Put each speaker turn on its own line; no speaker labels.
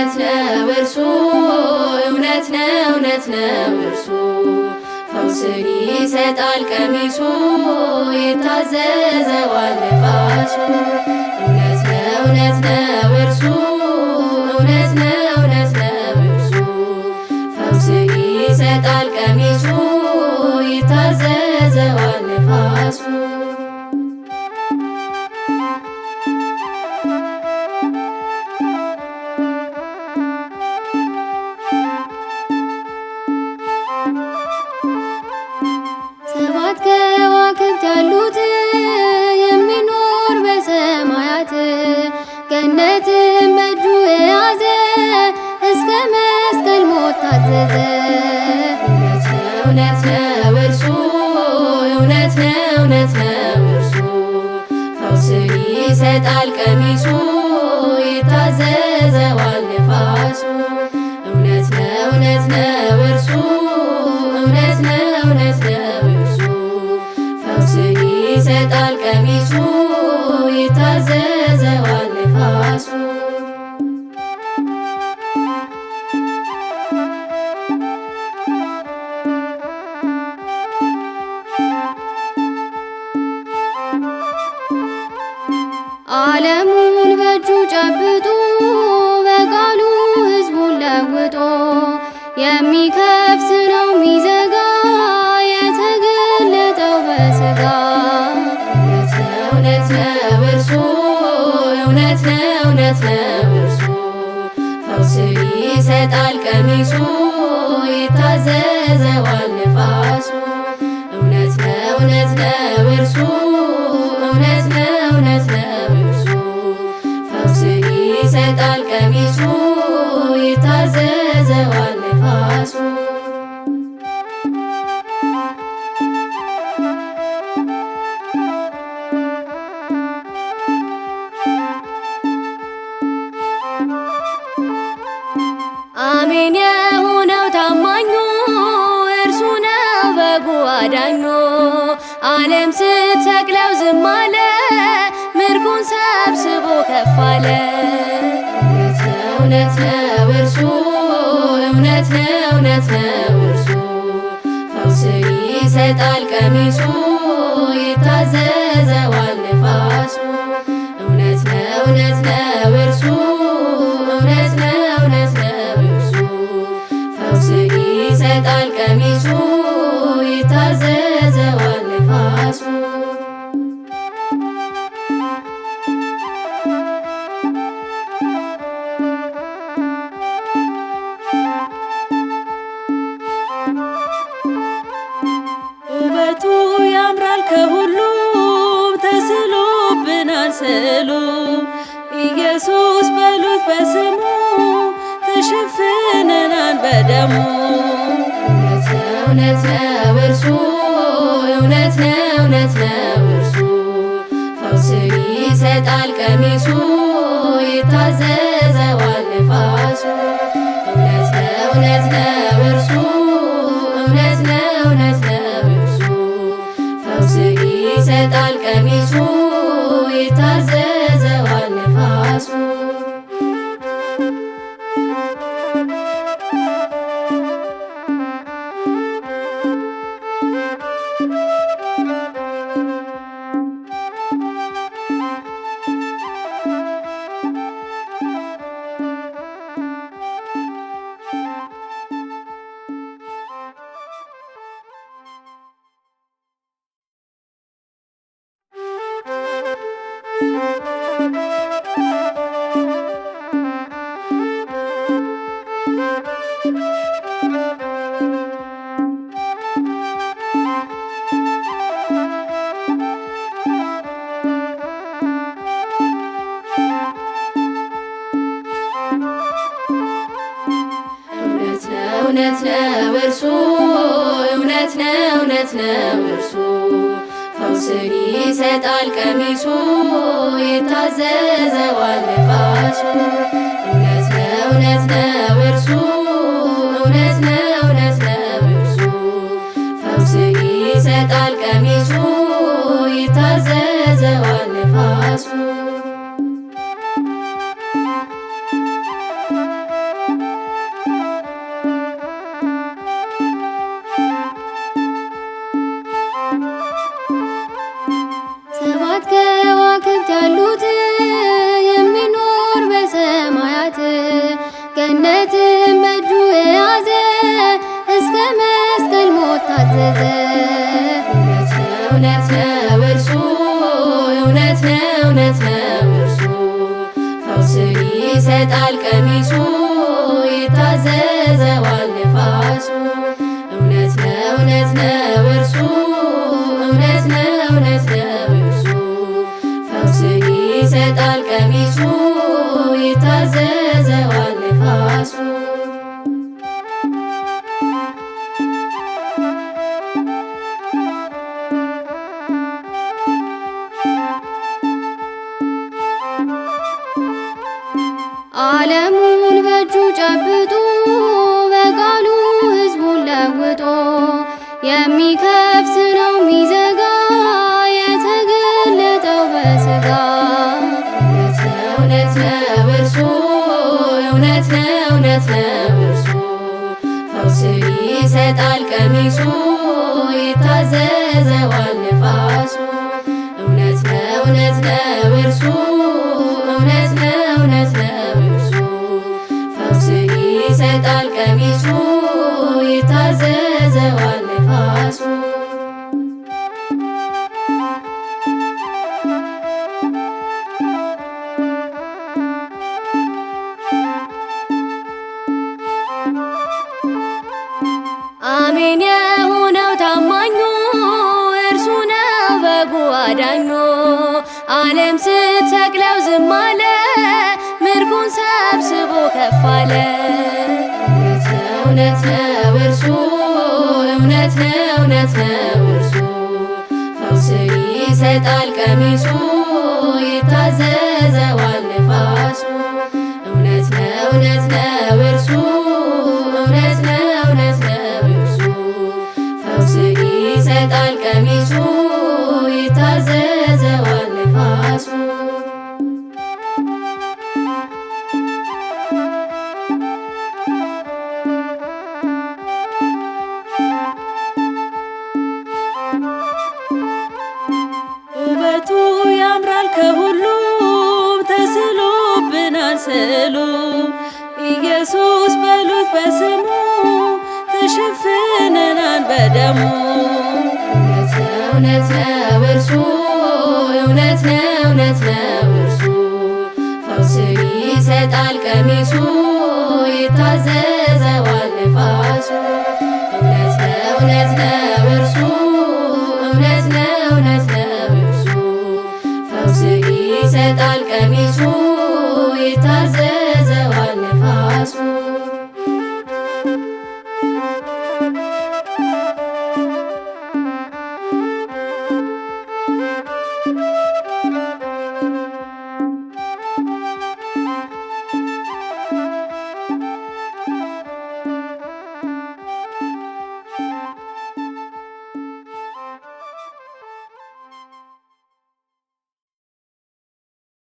እውነት ነው እርሱ እውነት ነው እርሱ ፈውስን ይሰጣል ቀሚሱ ይታዘዘዋል ነፋሱ። እውነት ነው እርሱ እውነት ነው እርሱ ፈውስን ይሰጣል ቀሚሱ ይታዘዘዋል ነፋሱ። ሰባት ከዋክብት ያሉት የሚኖር በሰማያት ገነትን በእጁ የያዘ እስከ መስቀል ሞት ታዘዘ። እውነት ነው እርሱ እውነት ነው እርሱ ፈውስን ይሰጣል ቀሚሱ ይታዘዘዋል ነፋሱ። እውነት ነው እርሱ እውነት ነው እርሱ ፈውስን ይሰጣል ቀሚሱ ይታዘዘዋል ነፋሱ። ዓለሙን በእጁ ጨብጦ በቃሉ ሕዝቡን ለውጦ የሚከፍት ነው ሚዘጋ የተገለጠው በሥጋ። እውነት ነው እርሱ እውነት ነው እርሱ ፈውስን ይሰጣል ቀሚሱ ይታዘዘዋል ነፋሱ። እውነት ነው እርሱ እውነት ነው እርሱ ፈውስን ይሰጣል ቀሚሱ ይታዘዘዋል ነፋሱ። አሜን የሆነው ታማኙ እርሱ ነው በጉ አዳኙ። ዓለም ስትሰቅለው ዝም አለ ምርኩን ሰብስቦ ከፍ አለ። እውነት ነው እርሱ እውነት ነው እርሱ ፈውስን ይሰጣል ቀሚሱ ይታዘዘዋል ነፋሱ። እውነት ነው እርሱ እውነት ነው እርሱ ፈውስን ይሰጣል ቀሚሱ ይታዘዘዋል ነፋሱ። ውበቱ ያምራል ከሁሉም ተስሎብናል ስዕሉ ኢየሱስ በሉት በስሙ ተሸፍነናል በደሙ። እውነት ነው እርሱ እውነት ነው እርሱ ፈውስን ይሰጣል ቀሚሱ ይታዘዘዋል ነፋሱ። እውነት ነው እርሱ እውነት ነው እርሱ ፈውስን ይሰጣል ቀሚሱ ይታዘዘዋል ነፋሱ። እውነት ነው እርሱ እውነት ነው እርሱ ፈውስን ይሰጣል ቀሚሱ ይታዘዘዋል ነፋሱ። እውነት ነው እርሱ እውነት ነው እርሱ ፈውስን ይሰጣል ቀሚሱ ይታዘዘዋል ነፋሱ። ታዘዘ። እውነት ነው እውነት ነው እርሱ እውነት ነው እውነት ነው እርሱ ፈውስን ይሰጣል ቀሚሱ ይታዘዘዋል ነፋሱ። እውነት ነው እውነት ነው እርሱ እውነት ነው እውነት ነው እርሱ ፈውስን ይሰጣል ቀሚሱ ይታዘዘዋል ነፋሱ። ዓለሙን በእጁ ጨብጦ በቃሉ ሕዝቡን ለውጦ የሚከፍት ነው ሚዘጋ የተገለጠው በሥጋ። እውነት ነው እውነት ነው እርሱ እውነት ነው እውነት ነው እርሱ ፈውስን ይሰጣል ቀሚሱ ይታዘዘዋል ነፋሱ። እውነት ነው እውነት ነው እርሱ እውነት ነው እውነት ነው እርሱ ፈውስን ይሰጣል ቀሚሱ ይታዘዘዋል ነፋሱ። አሜን የሆነው ታማኙ እርሱ ነው በጉ አዳኙ። ዓለም ስትሰቅለው ዝም አለ ምርኩን ሰብስቦ ከፍ አለ። እውነት ነው እውነት ነው እርሱ እውነት ነው እውነት ነው እርሱ ፈውስን ይሰጣል ቀሚሱ ይታዘዘዋል ነፋሱ። እውነት ነው እውነት ነው እርሱ እውነት ነው እውነት ነው እርሱ ፈውስን ይሰጣል ቀሚሱ ይታዘዘዋል ነፋሱ። ውበቱ ያምራል ከሁሉም ተስሎብናል ስዕሉ ኢየሱስ በሉት በስሙ ተሸፍነናል በደሙ። እውነት ነው እውነት ነው እርሱ እውነት ነው እውነት ነው እርሱ ፈውስን ይሰጣል ቀሚሱ ይታዘዘዋል ነፋሱ። እውነት ነው እውነት ነው እርሱ